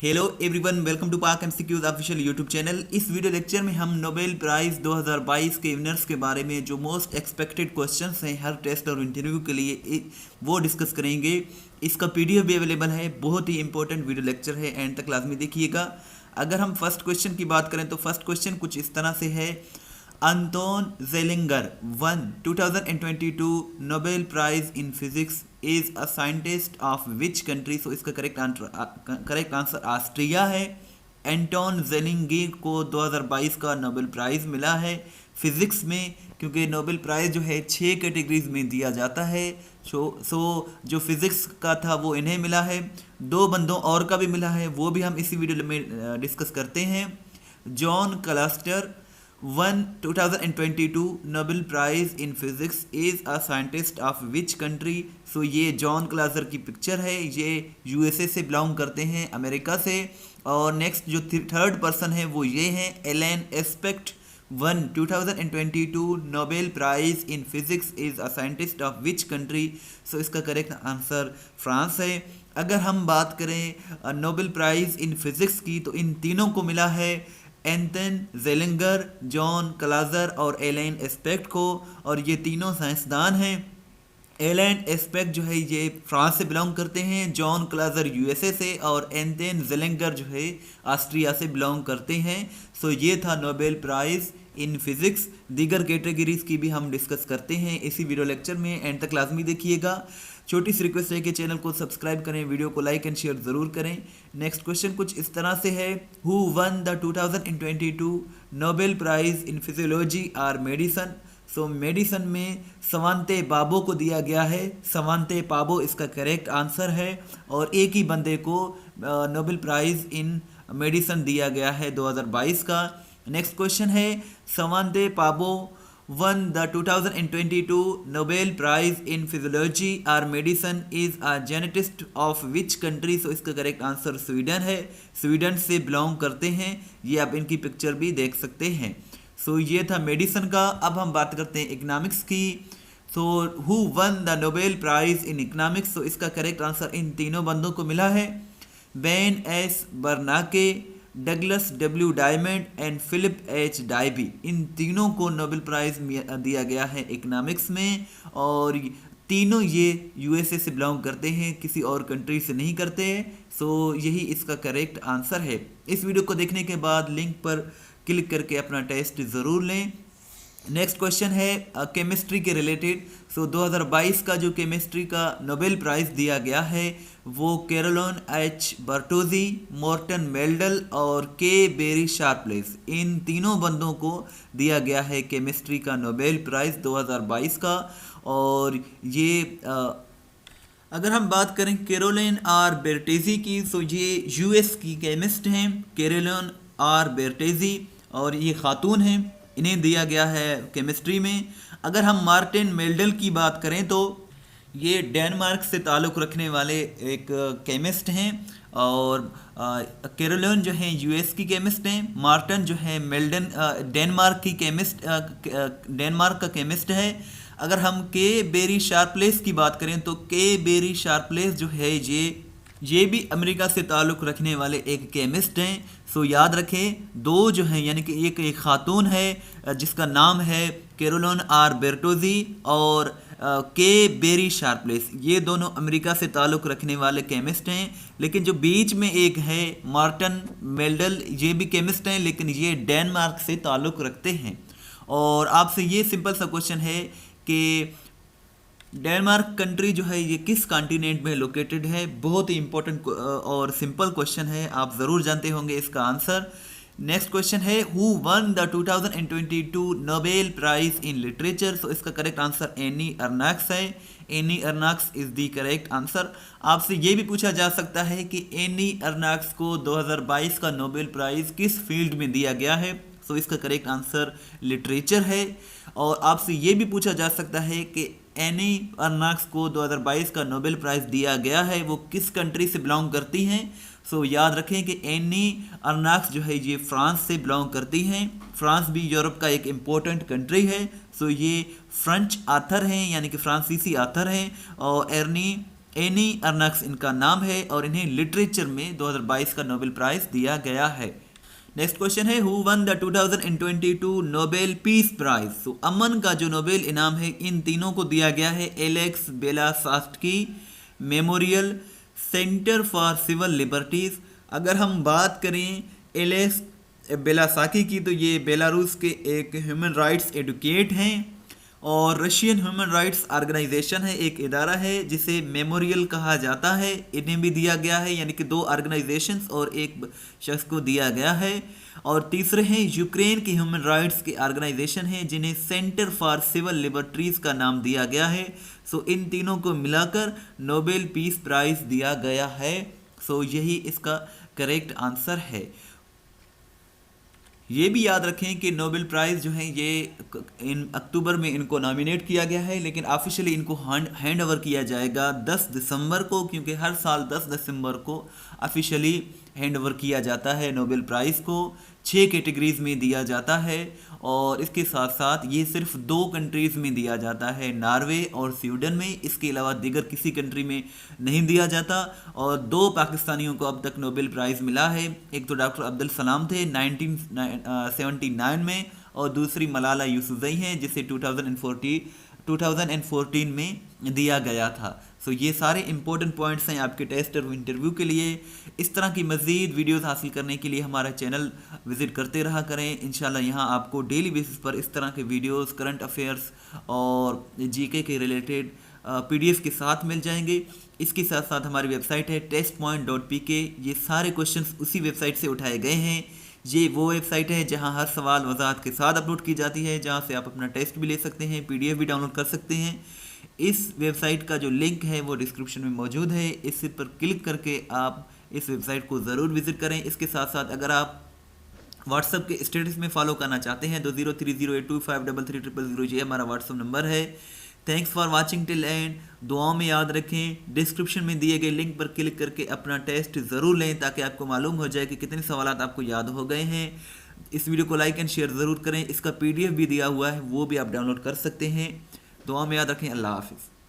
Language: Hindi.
हेलो एवरीवन, वेलकम टू पाक एमसीक्यूज ऑफिशियल यूट्यूब चैनल। इस वीडियो लेक्चर में हम नोबेल प्राइज़ 2022 के विनर्स के बारे में जो मोस्ट एक्सपेक्टेड क्वेश्चंस हैं हर टेस्ट और इंटरव्यू के लिए वो डिस्कस करेंगे। इसका पीडीएफ भी अवेलेबल है। बहुत ही इंपॉर्टेंट वीडियो लेक्चर है, एंड तक लाजमी देखिएगा। अगर हम फर्स्ट क्वेश्चन की बात करें तो फर्स्ट क्वेश्चन कुछ इस तरह से है। Anton Zeilinger won 2022 Nobel Prize in Physics is a scientist of which country? So इसका करेक्ट आंसर ऑस्ट्रिया है। एंटोन जेलिंगर को 2022 का नोबेल प्राइज़ मिला है फिज़िक्स में, क्योंकि नोबेल प्राइज़ जो है 6 कैटेगरीज में दिया जाता है। जो फिज़िक्स का था वो इन्हें मिला है। 2 बंदों और का भी मिला है, वो भी हम इसी वीडियो में डिस्कस करते हैं। John cluster won 2022 Nobel Prize in Physics is a scientist of which country? So ये जॉन क्लाजर की पिक्चर है। ये यूएसए से बिलोंग करते हैं, अमेरिका से। और नेक्स्ट जो थर्ड पर्सन है वो ये हैं Elon aspect won 2022 Nobel Prize in Physics is a scientist of which country? So इसका करेक्ट आंसर फ्रांस है। अगर हम बात करें नोबेल प्राइज़ इन फिज़िक्स की तो इन तीनों को मिला है एंटन जेलिंगर, जॉन क्लाजर और एलन एस्पेक्ट को, और ये तीनों साइंसदान हैं। एलन एस्पेक्ट जो है ये फ्रांस से बिलोंग करते हैं, जॉन क्लाजर यूएसए से, और एंटन जेलिंगर जो है ऑस्ट्रिया से बिलोंग करते हैं। सो ये था नोबेल प्राइज़ इन फिज़िक्स। दीगर कैटेगरीज की भी हम डिस्कस करते हैं इसी वीडियो लेक्चर में, एंड तक लाजमी देखिएगा। छोटी सी रिक्वेस्ट है कि चैनल को सब्सक्राइब करें, वीडियो को लाइक एंड शेयर ज़रूर करें। नेक्स्ट क्वेश्चन कुछ इस तरह से है। Who won the 2022 Nobel prize in physiology और मेडिसन? सो मेडिसन में सवांते पाबो को दिया गया है। सवांते पाबो इसका करेक्ट आंसर है, और एक ही बंदे को नोबेल प्राइज़ इन मेडिसन दिया गया है 2022 का। नेक्स्ट क्वेश्चन है सवांते पाबो won the 2022 Nobel Prize in Physiology or Medicine is a genetist of which country? So इसका करेक्ट आंसर स्वीडन है। स्वीडन से बिलोंग करते हैं। ये आप इनकी पिक्चर भी देख सकते हैं। सो ये था मेडिसन का। अब हम बात करते हैं इकोनॉमिक्स की। So who won the Nobel prize in economics? तो इसका करेक्ट आंसर इन तीनों बंदों को मिला है। Ben S Bernanke, Douglas W Diamond and Philip H Dybvig, इन तीनों को नोबेल प्राइज़ दिया गया है इकोनॉमिक्स में, और तीनों ये यूएसए से बिलोंग करते हैं, किसी और कंट्री से नहीं करते। सो यही इसका करेक्ट आंसर है। इस वीडियो को देखने के बाद लिंक पर क्लिक करके अपना टेस्ट ज़रूर लें। नेक्स्ट क्वेश्चन है केमिस्ट्री के रिलेटेड। सो 2022 का जो केमिस्ट्री का नोबेल प्राइज़ दिया गया है वो Carolyn H Bertozzi, Morten Meldal और के बेरी शार्पलेस, इन तीनों बंदों को दिया गया है केमिस्ट्री का नोबेल प्राइज़ 2022 का। और ये अगर हम बात करें कैरोलिन आर बेर्टेजी की, तो ये यूएस की केमिस्ट हैं, कैरोलिन आर बेर्टेजी, और ये खातून हैं, इन्हें दिया गया है केमिस्ट्री में। अगर हम मार्टिन मेल्डल की बात करें तो ये डेनमार्क से ताल्लुक़ रखने वाले एक केमिस्ट हैं, और कैरोलिन जो हैं यूएस की केमिस्ट हैं। मार्टिन जो है मेल्डन डेनमार्क का केमिस्ट है। अगर हम के बेरी शार्पलेस की बात करें तो के बेरी शार्पलेस जो है ये भी अमेरिका से ताल्लुक़ रखने वाले एक केमिस्ट हैं। सो याद रखें, दो जो हैं, यानी कि एक खातून है जिसका नाम है कैरोलिन आर बेर्टोजी, और के बेरी शार्पलेस, ये दोनों अमेरिका से ताल्लुक़ रखने वाले केमिस्ट हैं। लेकिन जो बीच में एक है मार्टिन मेल्डल, ये भी केमिस्ट हैं, लेकिन ये डेनमार्क से ताल्लुक़ रखते हैं। और आपसे ये सिंपल सा क्वेश्चन है कि डेनमार्क कंट्री जो है ये किस कॉन्टिनेंट में लोकेटेड है? बहुत ही इंपॉर्टेंट और सिंपल क्वेश्चन है, आप ज़रूर जानते होंगे इसका आंसर। नेक्स्ट क्वेश्चन है who won the 2022 Nobel prize in literature? So इसका करेक्ट आंसर एनी अर्नाक्स है। Annie Ernaux is the correct answer. आपसे ये भी पूछा जा सकता है कि एनी अर्नाक्स को 2022 का नोबेल प्राइज़ किस फील्ड में दिया गया है? सो इसका करेक्ट आंसर लिटरेचर है। और आपसे ये भी पूछा जा सकता है कि एनी अर्नाक्स को 2022 का नोबेल प्राइज़ दिया गया है, वो किस कंट्री से बिलोंग करती हैं? सो याद रखें कि एनी अर्नाक्स जो है ये फ्रांस से बिलोंग करती हैं। फ्रांस भी यूरोप का एक इम्पोर्टेंट कंट्री है। सो ये फ्रेंच आथर हैं, यानी कि फ्रांसीसी आथर हैं, और एर्नी एनी अर्नक्स इनका नाम है और इन्हें लिटरेचर में 2022 का नोबेल प्राइज दिया गया है। नेक्स्ट क्वेश्चन है who won the 2022 Nobel peace prize. तो अमन का जो नोबेल इनाम है इन तीनों को दिया गया है Alex Bialiatski Memorial Center for Civil Liberties. अगर हम बात करें एलेक्स बेलासाकी की तो ये बेलारूस के एक ह्यूमन राइट्स एडवोकेट हैं और रशियन ह्यूमन राइट्स ऑर्गेनाइजेशन है, एक इदारा है जिसे मेमोरियल कहा जाता है, इन्हें भी दिया गया है, यानी कि 2 ऑर्गेनाइजेशंस और एक शख्स को दिया गया है। और तीसरे हैं यूक्रेन की ह्यूमन राइट्स की ऑर्गेनाइजेशन है जिन्हें सेंटर फॉर सिविल लिबर्टीज का नाम दिया गया है। सो इन तीनों को मिलाकर नोबेल पीस प्राइज दिया गया है। सो यही इसका करेक्ट आंसर है। ये भी याद रखें कि नोबेल प्राइज़ जो है ये इन अक्टूबर में इनको नॉमिनेट किया गया है, लेकिन ऑफिशियली इनको हैंड ओवर किया जाएगा 10 दिसंबर को, क्योंकि हर साल 10 दिसंबर को ऑफिशियली हैंड ओवर किया जाता है नोबेल प्राइज़ को। 6 कैटेगरीज में दिया जाता है और इसके साथ साथ ये सिर्फ 2 कंट्रीज़ में दिया जाता है, नॉर्वे और स्वीडन में। इसके अलावा दीगर किसी कंट्री में नहीं दिया जाता। और 2 पाकिस्तानियों को अब तक नोबेल प्राइज़ मिला है। एक तो डॉक्टर अब्दुल सलाम थे 1979 में और दूसरी मलाला यूसुफ़ज़ई हैं जिसे 2014 में दिया गया था। सो ये सारे इंपॉर्टेंट पॉइंट्स हैं आपके टेस्ट और इंटरव्यू के लिए। इस तरह की मज़ीद वीडियोस हासिल करने के लिए हमारा चैनल विज़िट करते रहा करें। इंशाल्लाह यहाँ आपको डेली बेसिस पर इस तरह के वीडियोस, करंट अफेयर्स और जीके के रिलेटेड PDF के साथ मिल जाएंगे। इसके साथ साथ हमारी वेबसाइट है testpoint.pk। ये सारे क्वेश्चंस उसी वेबसाइट से उठाए गए हैं। ये वो वेबसाइट है जहां हर सवाल वजाहत के साथ अपलोड की जाती है, जहां से आप अपना टेस्ट भी ले सकते हैं, PDF भी डाउनलोड कर सकते हैं। इस वेबसाइट का जो लिंक है वो डिस्क्रिप्शन में मौजूद है, इस पर क्लिक करके आप इस वेबसाइट को ज़रूर विज़िट करें। इसके साथ साथ अगर आप व्हाट्सएप के स्टेटस में फॉलो करना चाहते हैं तो 0308253300 ये हमारा व्हाट्सएप नंबर है। Thanks for watching till and. दुआओं में याद रखें, डिस्क्रिप्शन में दिए गए लिंक पर क्लिक करके अपना टेस्ट ज़रूर लें ताकि आपको मालूम हो जाए कि कितने सवालात आपको याद हो गए हैं। इस वीडियो को लाइक एंड शेयर ज़रूर करें। इसका PDF भी दिया हुआ है, वो भी आप डाउनलोड कर सकते हैं। दुआ में याद रखें। अल्लाह हाफिज़।